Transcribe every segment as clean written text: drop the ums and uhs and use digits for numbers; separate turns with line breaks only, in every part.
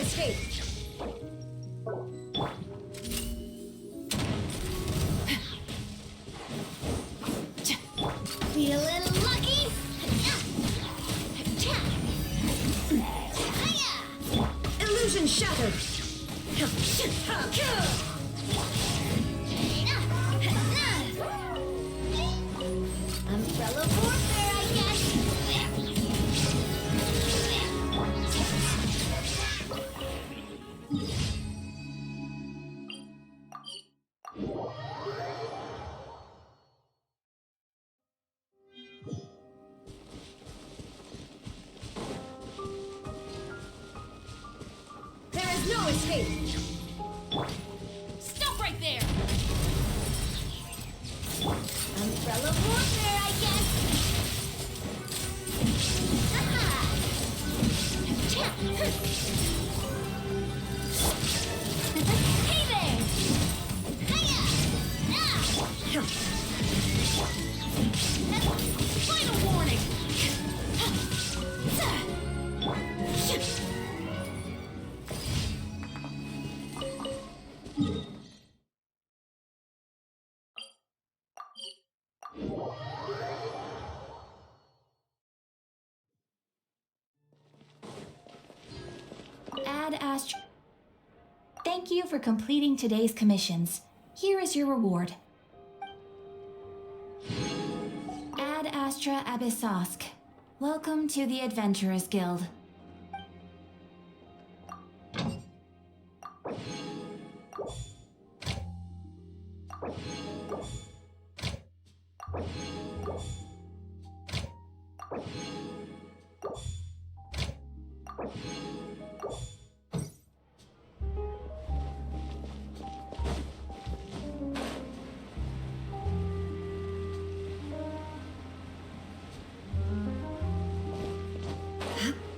Escape! Feeling lucky? Illusion shattered! Umbrella warfare, I guess! No escape! Stop right there! Umbrella warfare, I guess! Hey there! Hiya! Now! Final warning!
Thank you for completing today's commissions. Here is your reward. Ad Astra Abyssosk. Welcome to the Adventurers Guild.
Huh?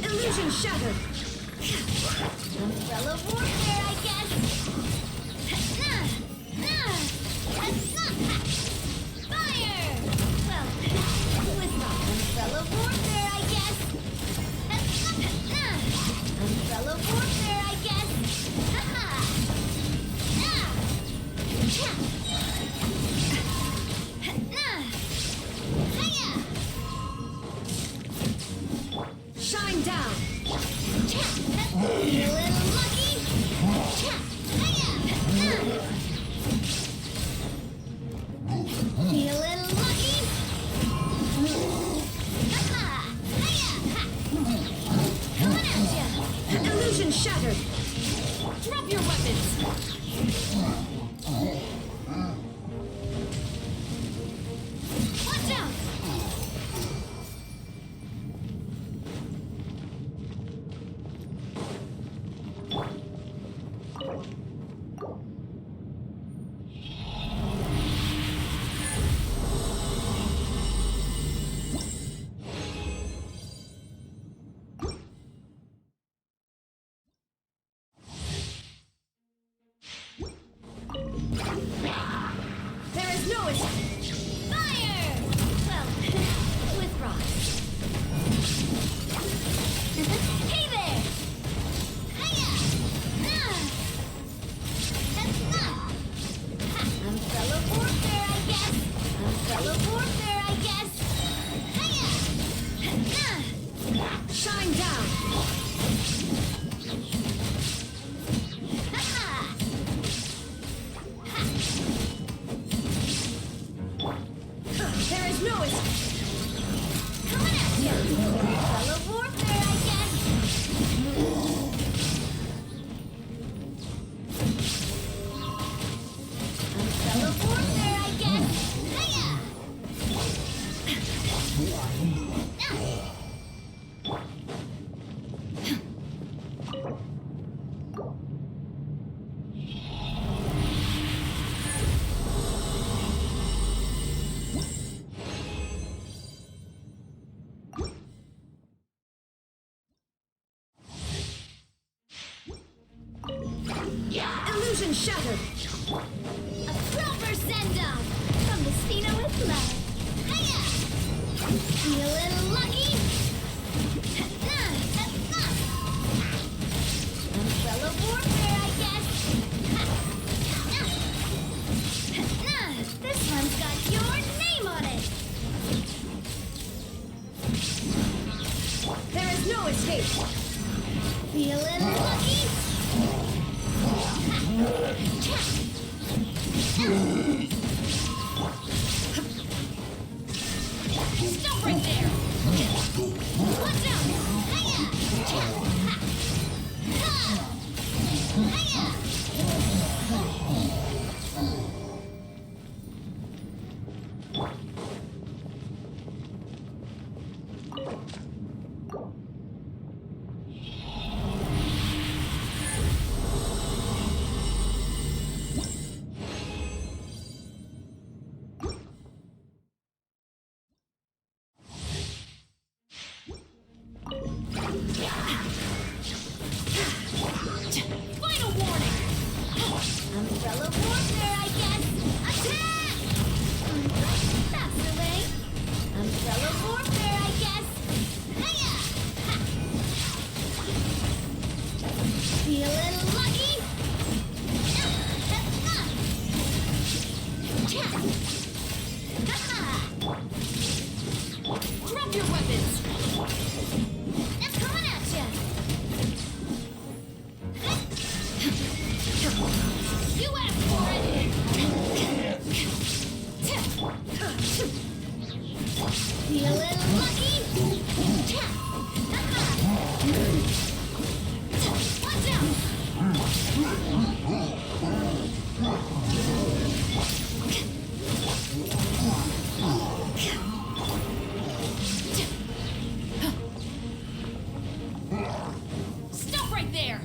Illusion shattered. Umbrella warfare, I guess. Fire! Well, with my umbrella warfare, I guess. Umbrella warfare, I guess. Shine down. You little lucky. You little lucky. Coming at ya. Illusion shattered. Drop your weapons. Watch out. There is no escape. Fire! Well, with rocks. Hey there! Hiya! Umbrella warfare, I guess. Umbrella warfare, I guess. Hiya! Shine down. There is no escape. Coming at you. Umbrella warfare, I guess. Umbrella warfare, I guess. Hiya! Illusion shattered. A proper send-off from the Spino with love. Hiya! You little lucky. Umbrella warfare, I guess. This one's got your name on it. There is no escape. You little lucky. Stop right there! Watch out! Hiya! Hiya! Final warning! Umbrella warfare, I guess! Attack! That's the way! Umbrella warfare, I guess! Hiya! You little lucky! Drop your weapons! It's coming at ya! You asked for it! Feeling lucky? Watch out! Stop right there!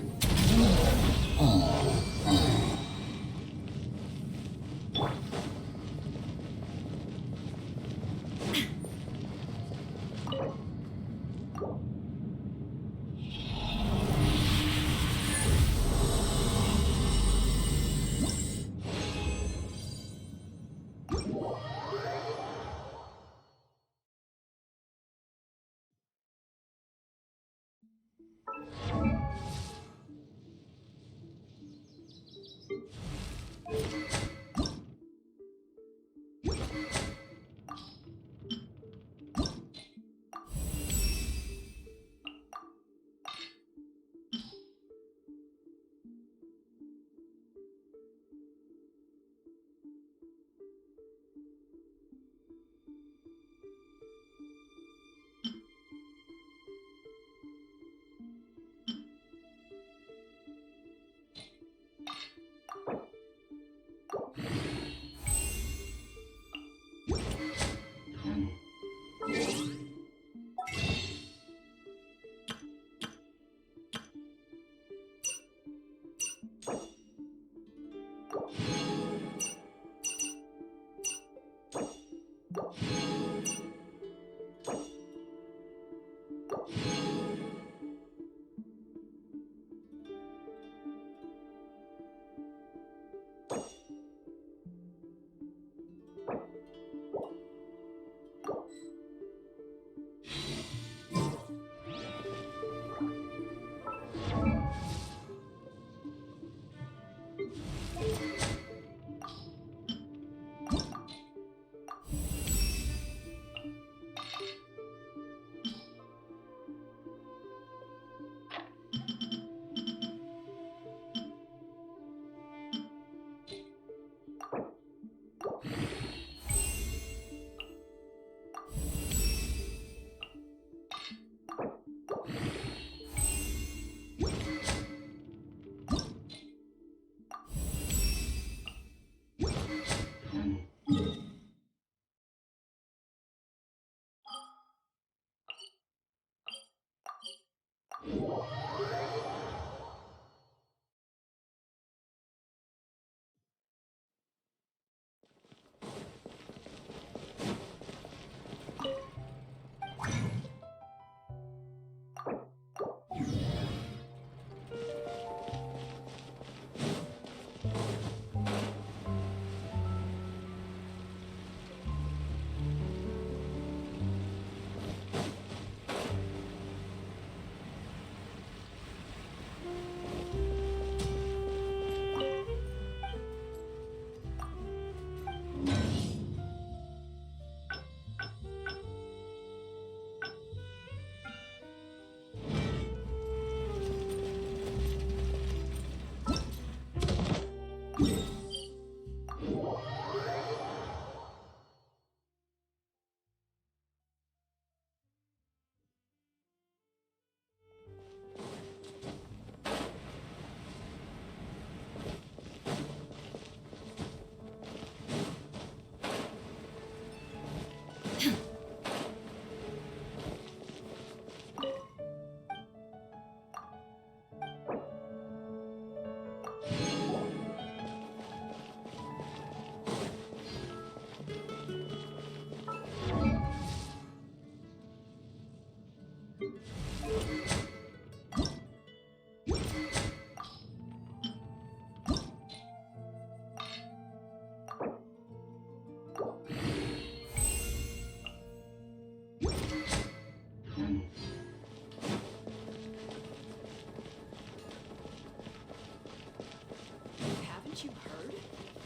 Haven't you heard?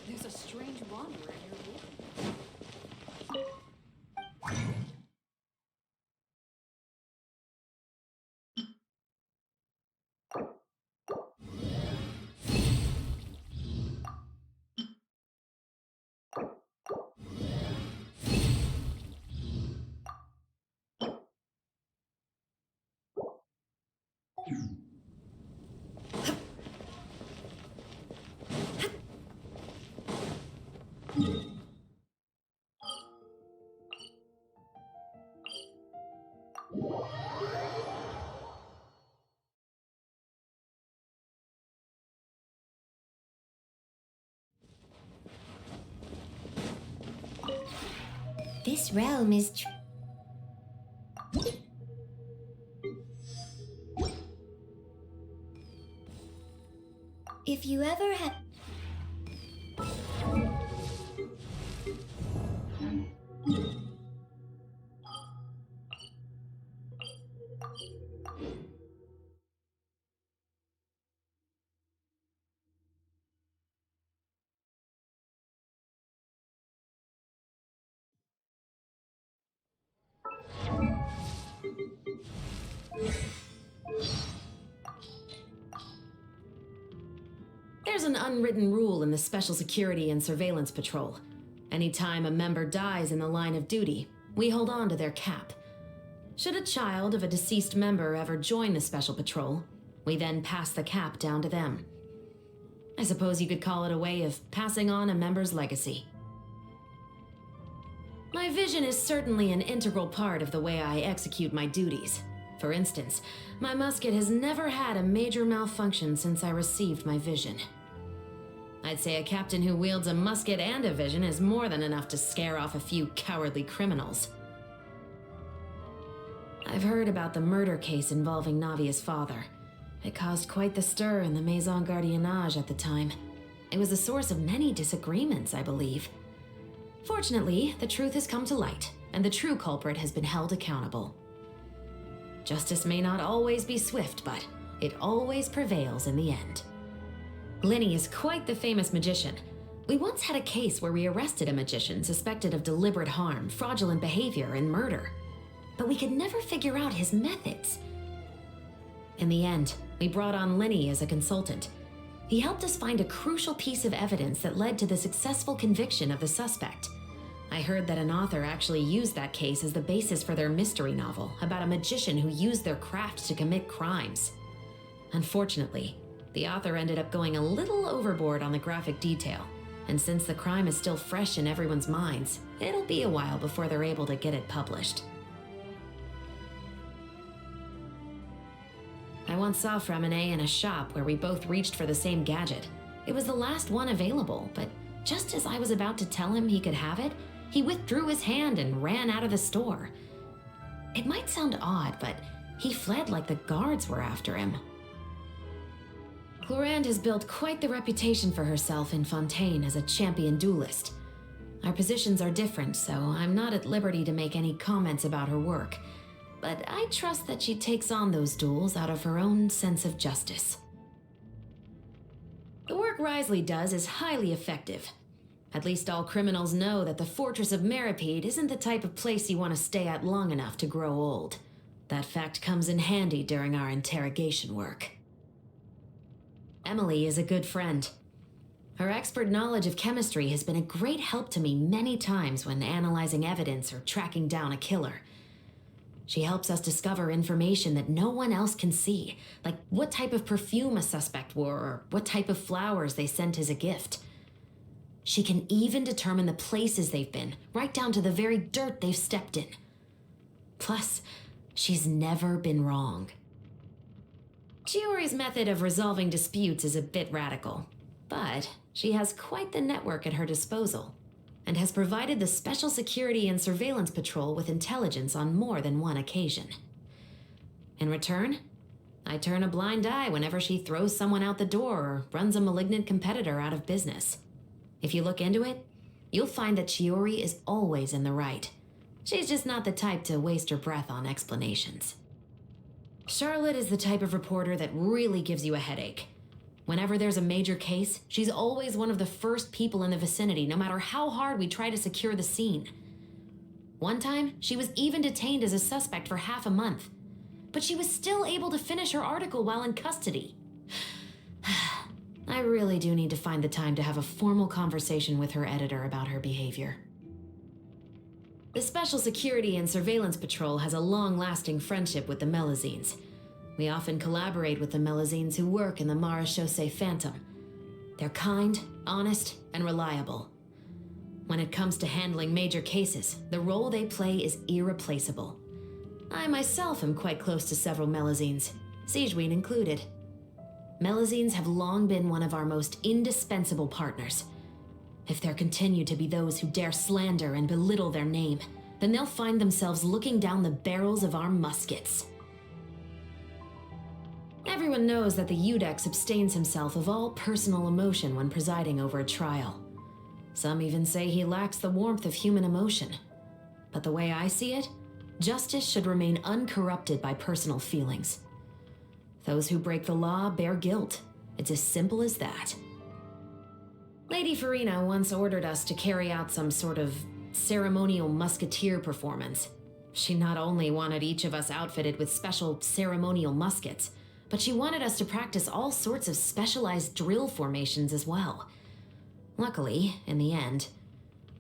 There's a strange wanderer in your room.
This realm is If you ever have...
There's an unwritten rule in the Special Security and Surveillance Patrol. Anytime a member dies in the line of duty, we hold on to their cap. Should a child of a deceased member ever join the Special Patrol, we then pass the cap down to them. I suppose you could call it a way of passing on a member's legacy. My vision is certainly an integral part of the way I execute my duties. For instance, my musket has never had a major malfunction since I received my vision. I'd say a captain who wields a musket and a vision is more than enough to scare off a few cowardly criminals. I've heard about the murder case involving Navia's father. It caused quite the stir in the Maison Gardiennage at the time. It was the source of many disagreements, I believe. Fortunately, the truth has come to light, and the true culprit has been held accountable. Justice may not always be swift, but it always prevails in the end. Linny is quite the famous magician. We once had a case where we arrested a magician suspected of deliberate harm, fraudulent behavior, and murder. But we could never figure out his methods. In the end, we brought on Linny as a consultant. He helped us find a crucial piece of evidence that led to the successful conviction of the suspect. I heard that an author actually used that case as the basis for their mystery novel about a magician who used their craft to commit crimes. Unfortunately, the author ended up going a little overboard on the graphic detail, and since the crime is still fresh in everyone's minds, it'll be a while before they're able to get it published. I once saw Freminet in a shop where we both reached for the same gadget. It was the last one available, but just as I was about to tell him he could have it, he withdrew his hand and ran out of the store. It might sound odd, but he fled like the guards were after him. Clorinde has built quite the reputation for herself in Fontaine as a champion duelist. Our positions are different, so I'm not at liberty to make any comments about her work, but I trust that she takes on those duels out of her own sense of justice. The work Risley does is highly effective. At least all criminals know that the Fortress of Meripede isn't the type of place you want to stay at long enough to grow old. That fact comes in handy during our interrogation work. Emily is a good friend. Her expert knowledge of chemistry has been a great help to me many times when analyzing evidence or tracking down a killer. She helps us discover information that no one else can see, like what type of perfume a suspect wore or what type of flowers they sent as a gift. She can even determine the places they've been, right down to the very dirt they've stepped in. Plus, she's never been wrong. Chiori's method of resolving disputes is a bit radical, but she has quite the network at her disposal, and has provided the Special Security and Surveillance Patrol with intelligence on more than one occasion. In return, I turn a blind eye whenever she throws someone out the door or runs a malignant competitor out of business. If you look into it, you'll find that Chiori is always in the right. She's just not the type to waste her breath on explanations. Charlotte is the type of reporter that really gives you a headache. Whenever there's a major case, she's always one of the first people in the vicinity, no matter how hard we try to secure the scene. One time, she was even detained as a suspect for half a month, but she was still able to finish her article while in custody. I really do need to find the time to have a formal conversation with her editor about her behavior. The Special Security and Surveillance Patrol has a long-lasting friendship with the Melazines. We often collaborate with the Melazines who work in the Marechaussee Phantom. They're kind, honest, and reliable. When it comes to handling major cases, the role they play is irreplaceable. I myself am quite close to several Melazines, Siegeween included. Melazines have long been one of our most indispensable partners. If there continue to be those who dare slander and belittle their name, then they'll find themselves looking down the barrels of our muskets. Everyone knows that the Udex abstains himself of all personal emotion when presiding over a trial. Some even say he lacks the warmth of human emotion. But the way I see it, justice should remain uncorrupted by personal feelings. Those who break the law bear guilt. It's as simple as that. Lady Farina once ordered us to carry out some sort of ceremonial musketeer performance. She not only wanted each of us outfitted with special ceremonial muskets, but she wanted us to practice all sorts of specialized drill formations as well. Luckily, in the end,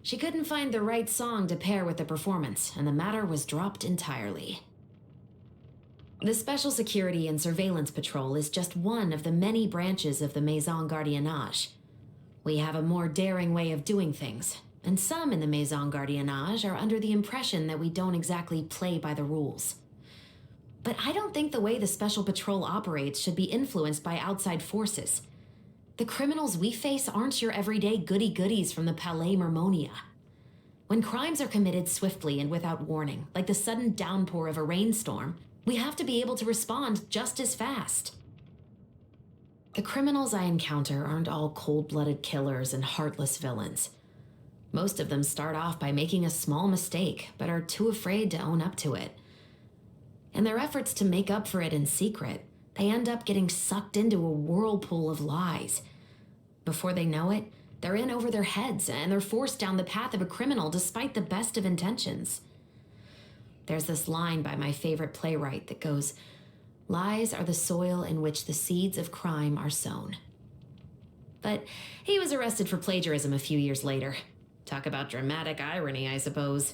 she couldn't find the right song to pair with the performance, and the matter was dropped entirely. The Special Security and Surveillance Patrol is just one of the many branches of the Maison Gardiennage. We have a more daring way of doing things, and some in the Maison Gardiennage are under the impression that we don't exactly play by the rules. But I don't think the way the Special Patrol operates should be influenced by outside forces. The criminals we face aren't your everyday goody-goodies from the Palais Mermonia. When crimes are committed swiftly and without warning, like the sudden downpour of a rainstorm, we have to be able to respond just as fast. The criminals I encounter aren't all cold-blooded killers and heartless villains. Most of them start off by making a small mistake, but are too afraid to own up to it. In their efforts to make up for it in secret, they end up getting sucked into a whirlpool of lies. Before they know it, they're in over their heads and they're forced down the path of a criminal despite the best of intentions. There's this line by my favorite playwright that goes, "Lies are the soil in which the seeds of crime are sown." But he was arrested for plagiarism a few years later. Talk about dramatic irony, I suppose.